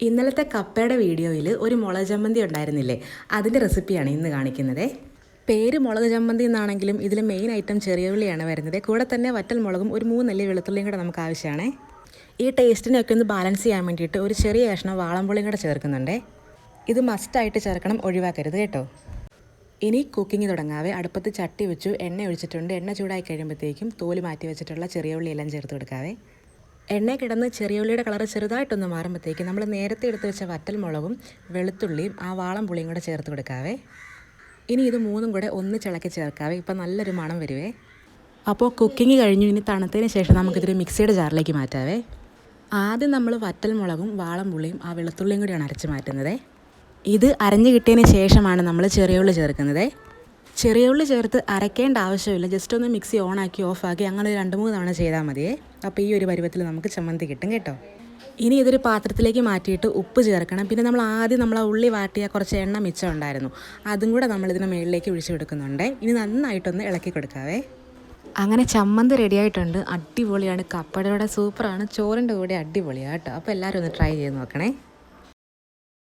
ഇന്നലത്തെ കപ്പയുടെ വീഡിയോയിൽ ഒരു മുളക് ചമ്മന്തി ഉണ്ടായിരുന്നില്ലേ, അതിൻ്റെ റെസിപ്പിയാണ് ഇന്ന് കാണിക്കുന്നത്. പേര് മുളക് ചമ്മന്തി എന്നാണെങ്കിലും ഇതിൽ മെയിൻ ഐറ്റം ചെറിയ ഉള്ളിയാണ് വരുന്നത്. കൂടെ തന്നെ വറ്റൽ മുളകും ഒരു 3 അല്ലി വെളുത്തുള്ളിയും കൂടെ നമുക്ക് ആവശ്യമാണ്. ഈ ടേസ്റ്റിനൊക്കെ ഒന്ന് ബാലൻസ് ചെയ്യാൻ വേണ്ടിയിട്ട് ഒരു ചെറിയ കഷ്ണം വാളംപുളിയും കൂടെ ചേർക്കുന്നുണ്ട്. ഇത് മസ്റ്റായിട്ട് ചേർക്കണം, ഒഴിവാക്കരുത് കേട്ടോ. ഇനി കുക്കിംഗ് തുടങ്ങാവേ. അടുപ്പത്ത് ചട്ടി വെച്ചു, എണ്ണ ഒഴിച്ചിട്ടുണ്ട്. എണ്ണ ചൂടായി കഴിയുമ്പോഴത്തേക്കും തോല് മാറ്റി വെച്ചിട്ടുള്ള ചെറിയ ഉള്ളി എല്ലാം ചേർത്ത് കൊടുക്കാവേ. എണ്ണ കിടന്ന് ചെറിയ ഉള്ളിയുടെ കളർ ചെറുതായിട്ടൊന്ന് മാറുമ്പോഴത്തേക്ക് നമ്മൾ നേരത്തെ എടുത്ത് വെച്ച വറ്റൽ മുളകും വെളുത്തുള്ളിയും ആ വാളം പുളിയും കൂടെ ചേർത്ത് കൊടുക്കാവേ. ഇനി ഇത് മൂന്നും കൂടെ ഒന്ന് ചിളക്കി ചേർക്കാവേ. ഇപ്പം നല്ലൊരു മണം വരുവേ. അപ്പോൾ കുക്കിംഗ് കഴിഞ്ഞു. ഇനി തണുത്തതിന് ശേഷം നമുക്കിതൊരു മിക്സിയുടെ ജാറിലേക്ക് മാറ്റാവേ. ആദ്യം നമ്മൾ വറ്റൽ മുളകും വാളം പുളിയും ആ വെളുത്തുള്ളിയും കൂടിയാണ് അരച്ച് മാറ്റുന്നത്. ഇത് അരഞ്ഞു കിട്ടിയതിന് ശേഷമാണ് നമ്മൾ ചെറിയ ഉള്ളി ചേർക്കുന്നത്. ചെറിയ ഉള്ളി ചേർത്ത് അരയ്ക്കേണ്ട ആവശ്യമില്ല. ജസ്റ്റ് ഒന്ന് മിക്സി ഓണാക്കി ഓഫാക്കി അങ്ങനെ 2-3 തവണ ചെയ്താൽ മതിയേ. അപ്പോൾ ഈ ഒരു പരുവത്തിൽ നമുക്ക് ചമ്മന്തി കിട്ടും കേട്ടോ. ഇനി ഇതൊരു പാത്രത്തിലേക്ക് മാറ്റിയിട്ട് ഉപ്പ് ചേർക്കണം. പിന്നെ നമ്മൾ ആദ്യം ആ ഉള്ളി വാട്ടിയ കുറച്ച് എണ്ണ മിച്ചം ഉണ്ടായിരുന്നു, അതും കൂടെ നമ്മളിതിന് മുകളിലേക്ക് ഒഴിച്ചു കൊടുക്കുന്നുണ്ട്. ഇനി നന്നായിട്ടൊന്ന് ഇളക്കി കൊടുക്കാവേ. അങ്ങനെ ചമ്മന്തി റെഡിയായിട്ടുണ്ട്. അടിപൊളിയാണ്. കപ്പയുടെ കൂടെ സൂപ്പറാണ്, ചോറിൻ്റെ കൂടെ അടിപൊളിയാണ് കേട്ടോ. അപ്പോൾ എല്ലാവരും ഒന്ന് ട്രൈ ചെയ്ത് നോക്കണേ.